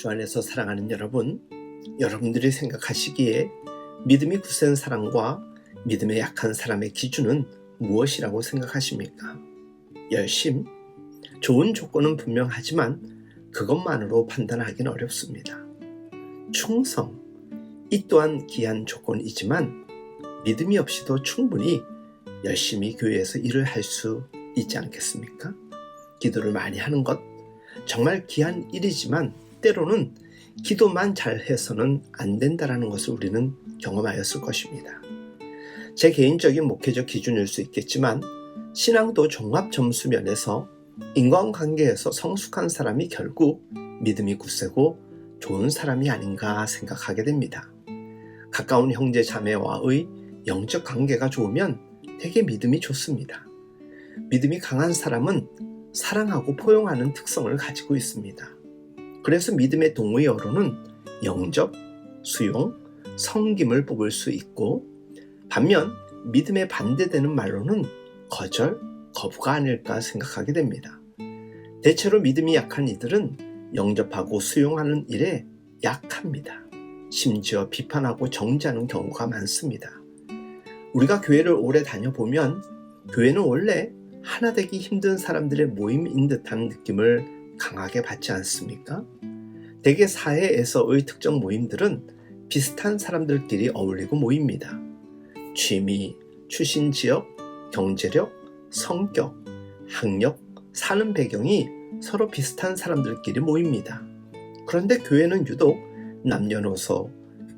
주 안에서 사랑하는 여러분, 여러분들이 생각하시기에 믿음이 굳센 사람과 믿음에 약한 사람의 기준은 무엇이라고 생각하십니까? 열심, 좋은 조건은 분명하지만 그것만으로 판단하기는 어렵습니다. 충성, 이 또한 귀한 조건이지만 믿음이 없이도 충분히 열심히 교회에서 일을 할 수 있지 않겠습니까? 기도를 많이 하는 것, 정말 귀한 일이지만 때로는 기도만 잘해서는 안 된다는 것을 우리는 경험하였을 것입니다. 제 개인적인 목회적 기준일 수 있겠지만 신앙도 종합 점수 면에서 인간관계에서 성숙한 사람이 결국 믿음이 굳세고 좋은 사람이 아닌가 생각하게 됩니다. 가까운 형제 자매와의 영적 관계가 좋으면 되게 믿음이 좋습니다. 믿음이 강한 사람은 사랑하고 포용하는 특성을 가지고 있습니다. 그래서 믿음의 동의어로는 영접, 수용, 섬김을 뽑을 수 있고, 반면 믿음에 반대되는 말로는 거절, 거부가 아닐까 생각하게 됩니다. 대체로 믿음이 약한 이들은 영접하고 수용하는 일에 약합니다. 심지어 비판하고 정죄하는 경우가 많습니다. 우리가 교회를 오래 다녀보면 교회는 원래 하나 되기 힘든 사람들의 모임인 듯한 느낌을 강하게 받지 않습니까? 대개 사회에서의 특정 모임들은 비슷한 사람들끼리 어울리고 모입니다. 취미, 출신 지역, 경제력, 성격, 학력, 사는 배경이 서로 비슷한 사람들끼리 모입니다. 그런데 교회는 유독 남녀노소,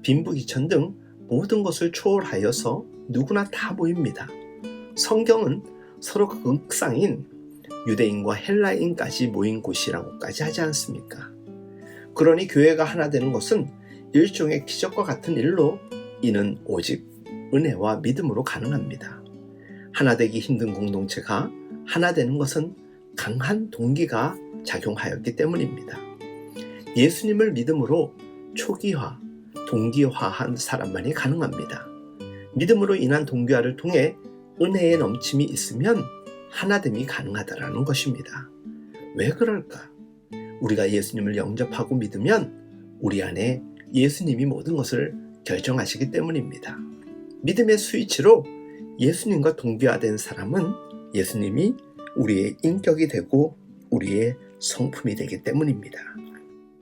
빈부귀천 등 모든 것을 초월하여서 누구나 다 모입니다. 성경은 서로 극상인 유대인과 헬라인까지 모인 곳이라고까지 하지 않습니까? 그러니 교회가 하나 되는 것은 일종의 기적과 같은 일로 이는 오직 은혜와 믿음으로 가능합니다. 하나 되기 힘든 공동체가 하나 되는 것은 강한 동기가 작용하였기 때문입니다. 예수님을 믿음으로 초기화, 동기화한 사람만이 가능합니다. 믿음으로 인한 동기화를 통해 은혜의 넘침이 있으면 하나됨이 가능하다는 것입니다. 왜 그럴까? 우리가 예수님을 영접하고 믿으면 우리 안에 예수님이 모든 것을 결정하시기 때문입니다. 믿음의 스위치로 예수님과 동기화된 사람은 예수님이 우리의 인격이 되고 우리의 성품이 되기 때문입니다.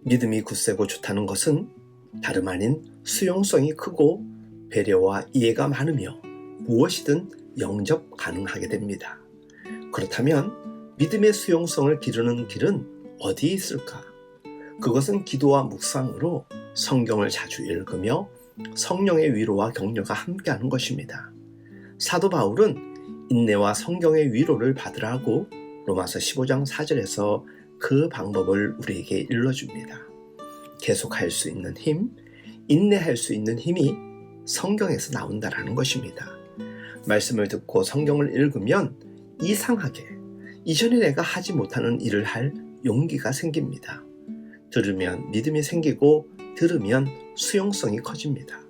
믿음이 굳세고 좋다는 것은 다름 아닌 수용성이 크고 배려와 이해가 많으며 무엇이든 영접 가능하게 됩니다. 그렇다면 믿음의 수용성을 기르는 길은 어디에 있을까? 그것은 기도와 묵상으로 성경을 자주 읽으며 성령의 위로와 격려가 함께하는 것입니다. 사도 바울은 인내와 성경의 위로를 받으라고 로마서 15장 4절에서 그 방법을 우리에게 일러줍니다. 계속할 수 있는 힘, 인내할 수 있는 힘이 성경에서 나온다는 것입니다. 말씀을 듣고 성경을 읽으면 이상하게 이전에 내가 하지 못하는 일을 할 용기가 생깁니다. 들으면 믿음이 생기고 들으면 수용성이 커집니다.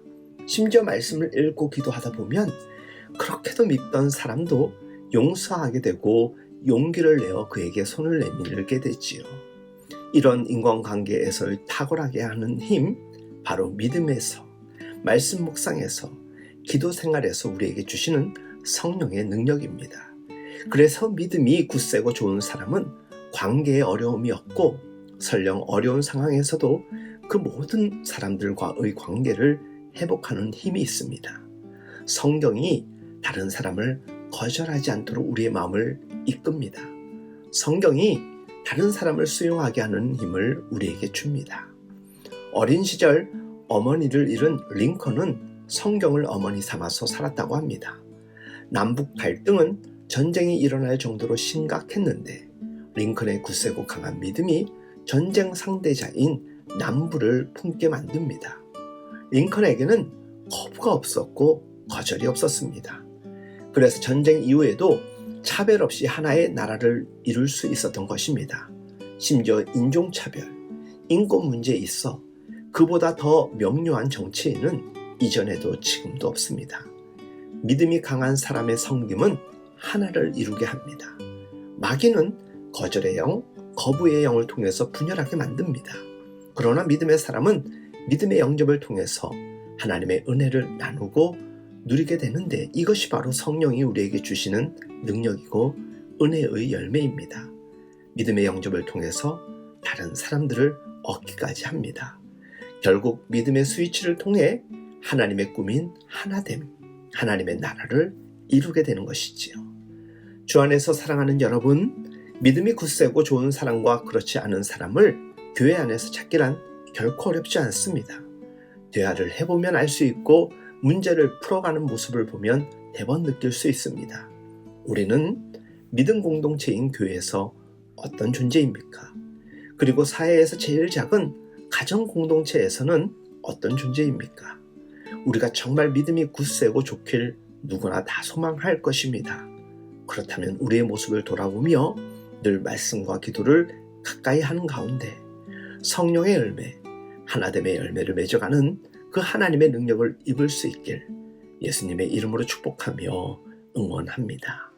심지어 말씀을 읽고 기도하다 보면 그렇게도 믿던 사람도 용서하게 되고 용기를 내어 그에게 손을 내밀게 되지요. 이런 인간관계에서 탁월하게 하는 힘, 바로 믿음에서, 말씀 묵상에서, 기도 생활에서 우리에게 주시는 성령의 능력입니다. 그래서 믿음이 굳세고 좋은 사람은 관계에 어려움이 없고 설령 어려운 상황에서도 그 모든 사람들과의 관계를 회복하는 힘이 있습니다. 성경이 다른 사람을 거절하지 않도록 우리의 마음을 이끕니다. 성경이 다른 사람을 수용하게 하는 힘을 우리에게 줍니다. 어린 시절 어머니를 잃은 링컨은 성경을 어머니 삼아서 살았다고 합니다. 남북 갈등은 전쟁이 일어날 정도로 심각했는데 링컨의 굳세고 강한 믿음이 전쟁 상대자인 남부를 품게 만듭니다. 링컨에게는 거부가 없었고 거절이 없었습니다. 그래서 전쟁 이후에도 차별 없이 하나의 나라를 이룰 수 있었던 것입니다. 심지어 인종차별, 인권 문제에 있어 그보다 더 명료한 정치인은 이전에도 지금도 없습니다. 믿음이 강한 사람의 섬김은 하나를 이루게 합니다. 마귀는 거절의 영, 거부의 영을 통해서 분열하게 만듭니다. 그러나 믿음의 사람은 믿음의 영접을 통해서 하나님의 은혜를 나누고 누리게 되는데 이것이 바로 성령이 우리에게 주시는 능력이고 은혜의 열매입니다. 믿음의 영접을 통해서 다른 사람들을 얻기까지 합니다. 결국 믿음의 스위치를 통해 하나님의 꿈인 하나됨, 하나님의 나라를 이루게 되는 것이지요. 주 안에서 사랑하는 여러분, 믿음이 굳세고 좋은 사람과 그렇지 않은 사람을 교회 안에서 찾기란 결코 어렵지 않습니다. 대화를 해보면 알 수 있고 문제를 풀어가는 모습을 보면 대번 느낄 수 있습니다. 우리는 믿음 공동체인 교회에서 어떤 존재입니까? 그리고 사회에서 제일 작은 가정 공동체에서는 어떤 존재입니까? 우리가 정말 믿음이 굳세고 좋길 누구나 다 소망할 것입니다. 그렇다면 우리의 모습을 돌아보며 늘 말씀과 기도를 가까이 하는 가운데 성령의 열매, 하나됨의 열매를 맺어가는 그 하나님의 능력을 입을 수 있길 예수님의 이름으로 축복하며 응원합니다.